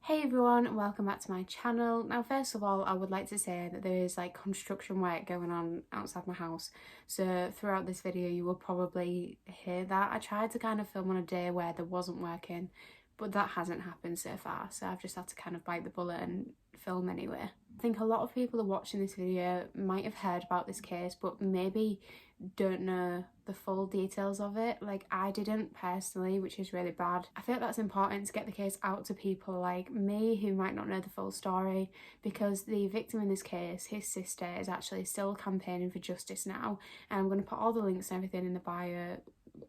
Hey everyone, and welcome back to my channel. Now first of all, I would like to say that there is construction work going on outside my house, so throughout this video you will probably hear that. I tried to kind of film on a day where there wasn't working, but that hasn't happened so far, so I've just had to kind of bite the bullet and film anyway. I think a lot of people are watching this video might have heard about this case but maybe don't know the full details of it. Like I didn't personally, which is really bad. I feel that's important to get the case out to people like me who might not know the full story, because the victim in this case, his sister, is actually still campaigning for justice now, and I'm going to put all the links and everything in the bio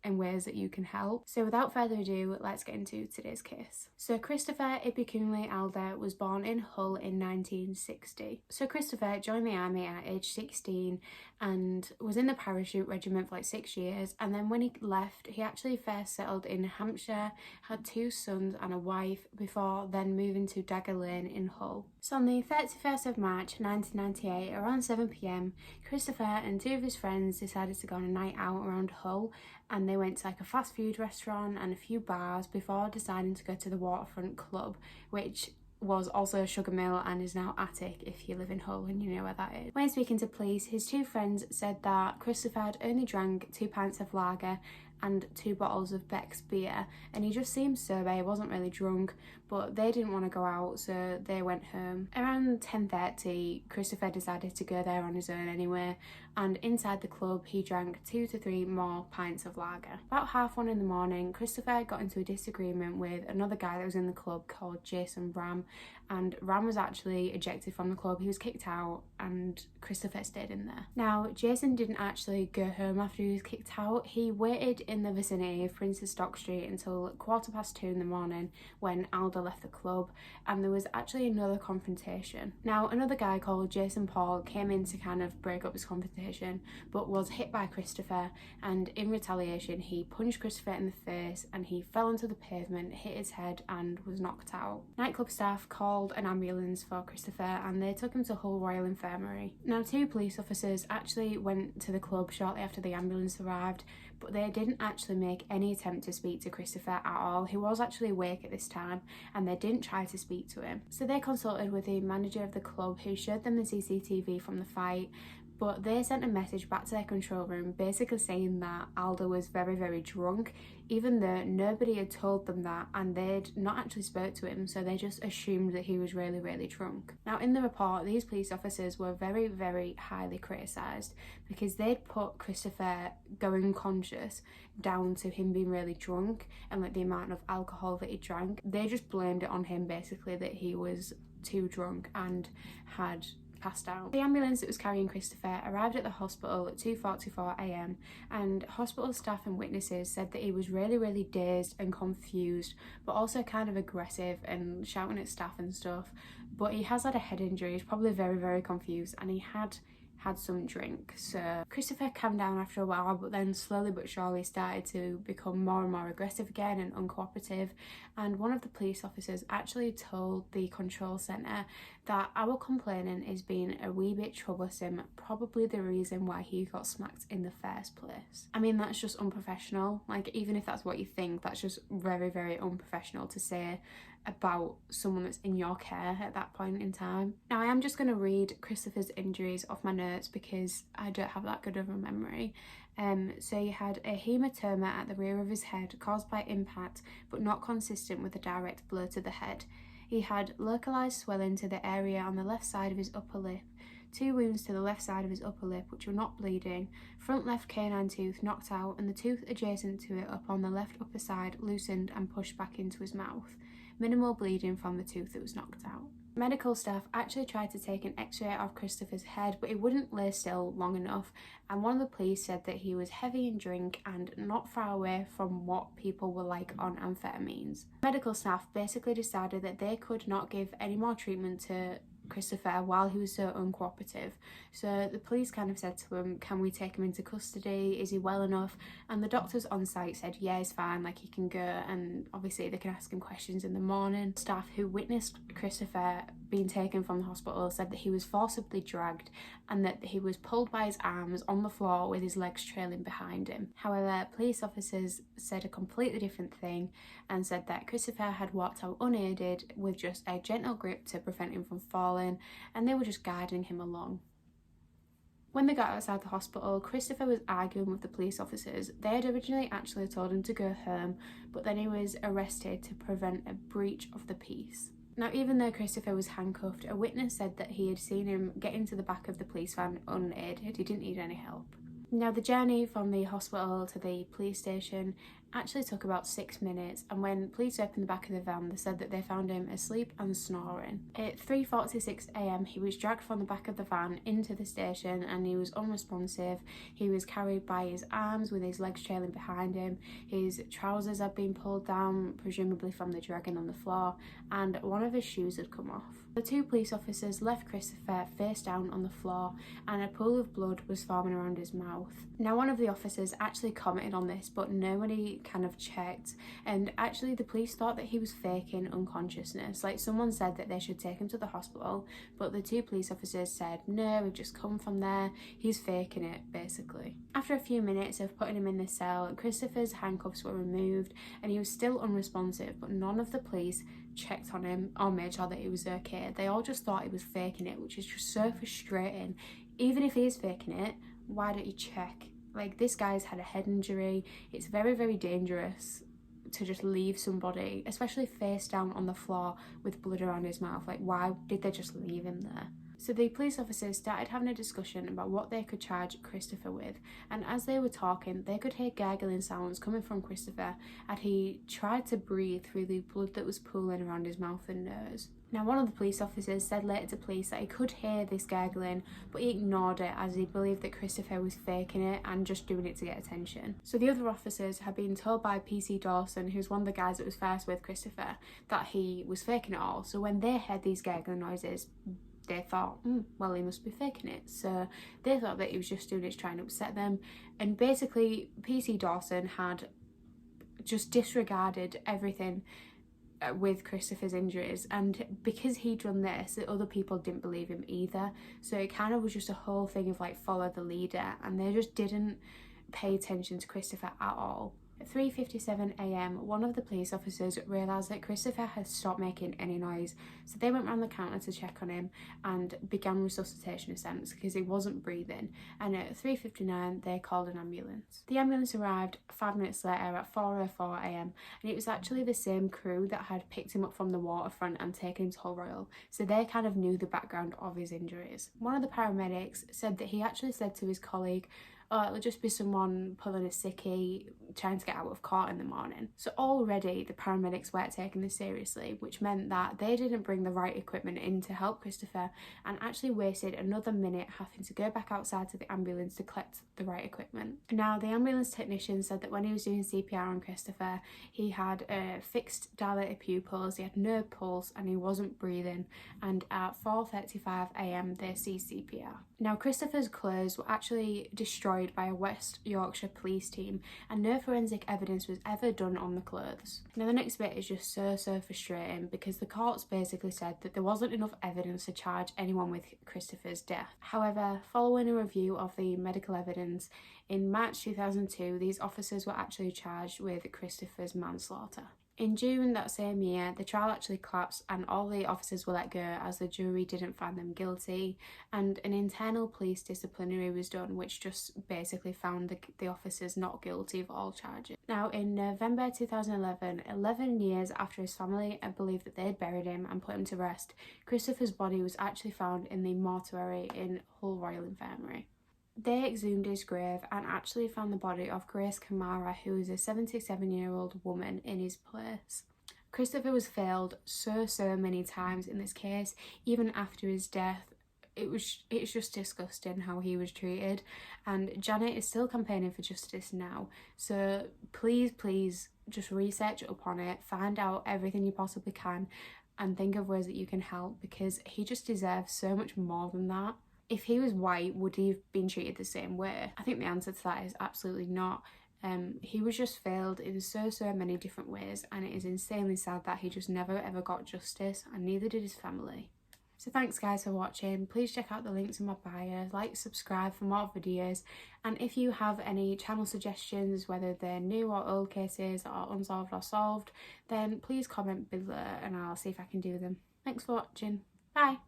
in ways that you can help. So without further ado, let's get into today's case. So Christopher Ibikunle Alder was born in Hull in 1960. So Christopher joined the army at age 16 and was in the parachute regiment for like 6 years, and then when he left he actually first settled in Hampshire, had 2 sons and a wife, before then moving to Dagger Lane in Hull. So on the 31st of March 1998, around 7 p.m, Christopher and 2 of his friends decided to go on a night out around Hull, and they went to like a fast food restaurant and a few bars before deciding to go to the Waterfront Club, which was also a sugar mill and is now Attic if you live in Hull and you know where that is. When speaking to police, his 2 friends said that Christopher had only drank 2 pints of lager and 2 bottles of Beck's beer, and he just seemed sober. He wasn't really drunk, but they didn't want to go out, so they went home. Around 10:30, Christopher decided to go there on his own anyway, and inside the club he drank 2 to 3 more pints of lager. About 1:30 in the morning, Christopher got into a disagreement with another guy that was in the club called Jason Ram, and Ram was actually ejected from the club. He was kicked out and Christopher stayed in there. Now Jason didn't actually go home after he was kicked out. He waited in the vicinity of Prince's Stock Street until 2:15 in the morning when Alder left the club, and there was actually another confrontation. Now another guy called Jason Paul came in to kind of break up this confrontation, but was hit by Christopher, and in retaliation he punched Christopher in the face and he fell onto the pavement, hit his head and was knocked out. Nightclub staff called an ambulance for Christopher and they took him to Hull Royal Infirmary. Now 2 police officers actually went to the club shortly after the ambulance arrived, but they didn't actually make any attempt to speak to Christopher at all. He was actually awake at this time and they didn't try to speak to him. So they consulted with the manager of the club who showed them the CCTV from the fight, but they sent a message back to their control room basically saying that Alder was very drunk, even though nobody had told them that and they'd not actually spoke to him, so they just assumed that he was really drunk. Now in the report, these police officers were very highly criticised because they'd put Christopher going conscious down to him being really drunk and like the amount of alcohol that he drank. They just blamed it on him basically, that he was too drunk and had passed out. The ambulance that was carrying Christopher arrived at the hospital at 2:44 a.m, and hospital staff and witnesses said that he was really dazed and confused, but also kind of aggressive and shouting at staff and stuff. But he has had a head injury, he's probably very confused, and he had some drink. So Christopher calmed down after a while, but then slowly but surely started to become more and more aggressive again and uncooperative, and one of the police officers actually told the control centre that our complainant is being a wee bit troublesome, probably the reason why he got smacked in the first place. I mean, that's just unprofessional. Like, even if that's what you think, that's just very unprofessional to say about someone that's in your care at that point in time. Now I am just going to read Christopher's injuries off my notes because I don't have that good of a memory. So he had a hematoma at the rear of his head caused by impact but not consistent with a direct blow to the head. He had localised swelling to the area on the left side of his upper lip, 2 wounds to the left side of his upper lip which were not bleeding, front left canine tooth knocked out and the tooth adjacent to it up on the left upper side loosened and pushed back into his mouth. Minimal bleeding from the tooth that was knocked out. Medical staff actually tried to take an x-ray of Christopher's head, but he wouldn't lay still long enough, and one of the police said that he was heavy in drink and not far away from what people were like on amphetamines. Medical staff basically decided that they could not give any more treatment to Christopher while he was so uncooperative. So the police kind of said to him, can we take him into custody? Is he well enough? And the doctors on site said, yeah, he's fine, like he can go, and obviously they can ask him questions in the morning. Staff who witnessed Christopher being taken from the hospital said that he was forcibly dragged and that he was pulled by his arms on the floor with his legs trailing behind him. However, police officers said a completely different thing and said that Christopher had walked out unaided with just a gentle grip to prevent him from falling, and they were just guiding him along. When they got outside the hospital, Christopher was arguing with the police officers. They had originally actually told him to go home, but then he was arrested to prevent a breach of the peace. Now, even though Christopher was handcuffed, a witness said that he had seen him get into the back of the police van unaided. He didn't need any help. Now, the journey from the hospital to the police station actually took about 6 minutes, and when police opened the back of the van, they said that they found him asleep and snoring. At 3:46 a.m, he was dragged from the back of the van into the station and he was unresponsive. He was carried by his arms with his legs trailing behind him. His trousers had been pulled down, presumably from the dragging on the floor, and one of his shoes had come off. The two police officers left Christopher face down on the floor, and a pool of blood was forming around his mouth. Now, one of the officers actually commented on this, but nobody kind of checked, and actually the police thought that he was faking unconsciousness. Like, someone said that they should take him to the hospital, but the two police officers said, no, we've just come from there, he's faking it, basically. After a few minutes of putting him in the cell, Christopher's handcuffs were removed and he was still unresponsive, but none of the police checked on him or made sure that he was okay. They all just thought he was faking it, which is just so frustrating. Even if he is faking it, why don't you check? Like, this guy's had a head injury. It's very, very dangerous to just leave somebody, especially face down on the floor with blood around his mouth. Like, why did they just leave him there? So the police officers started having a discussion about what they could charge Christopher with, and as they were talking, they could hear gargling sounds coming from Christopher, and he tried to breathe through the blood that was pooling around his mouth and nose. Now, one of the police officers said later to police that he could hear this gargling, but he ignored it as he believed that Christopher was faking it and just doing it to get attention. So the other officers had been told by PC Dawson, who's one of the guys that was first with Christopher, that he was faking it all. So when they heard these gargling noises, they thought, well, he must be faking it. So they thought that he was just doing it to try and upset them. And basically, PC Dawson had just disregarded everything with Christopher's injuries, and because he'd done this, the other people didn't believe him either. So it kind of was just a whole thing of like, follow the leader, and they just didn't pay attention to Christopher at all. At 3:57 a.m, one of the police officers realised that Christopher had stopped making any noise, so they went round the counter to check on him and began resuscitation attempts because he wasn't breathing, and at 3:59 they called an ambulance. The ambulance arrived 5 minutes later at 4:04 a.m, and it was actually the same crew that had picked him up from the waterfront and taken him to Hull Royal, so they kind of knew the background of his injuries. One of the paramedics said that he actually said to his colleague, oh, it'll just be someone pulling a sickie, trying to get out of court in the morning. So already the paramedics weren't taking this seriously, which meant that they didn't bring the right equipment in to help Christopher, and actually wasted another minute having to go back outside to the ambulance to collect the right equipment. Now, the ambulance technician said that when he was doing CPR on Christopher, he had fixed dilated pupils, he had no pulse, and he wasn't breathing, and at 4:35 a.m. they ceased CPR. Now, Christopher's clothes were actually destroyed by a West Yorkshire police team, and no forensic evidence was ever done on the clothes. Now, the next bit is just so frustrating because the courts basically said that there wasn't enough evidence to charge anyone with Christopher's death. However, following a review of the medical evidence, in March 2002, these officers were actually charged with Christopher's manslaughter. In June that same year, the trial actually collapsed and all the officers were let go as the jury didn't find them guilty, and an internal police disciplinary was done which just basically found the officers not guilty of all charges. Now, in November 2011, 11 years after his family believed that they had buried him and put him to rest, Christopher's body was actually found in the mortuary in Hull Royal Infirmary. They exhumed his grave and actually found the body of Grace Kamara, who was a 77-year-old woman, in his place. Christopher was failed so many times in this case. Even after his death, it's just disgusting how he was treated, and Janet is still campaigning for justice now. So please just research up on it, find out everything you possibly can. and think of ways that you can help, because he just deserves so much more than that. If he was white, would he have been treated the same way? I think the answer to that is absolutely not. He was just failed in so many different ways, and it is insanely sad that he just never ever got justice, and neither did his family. So thanks guys for watching. Please check out the links in my bio, like, subscribe for more videos, and if you have any channel suggestions, whether they're new or old cases or unsolved or solved, then please comment below and I'll see if I can do them. Thanks for watching. Bye!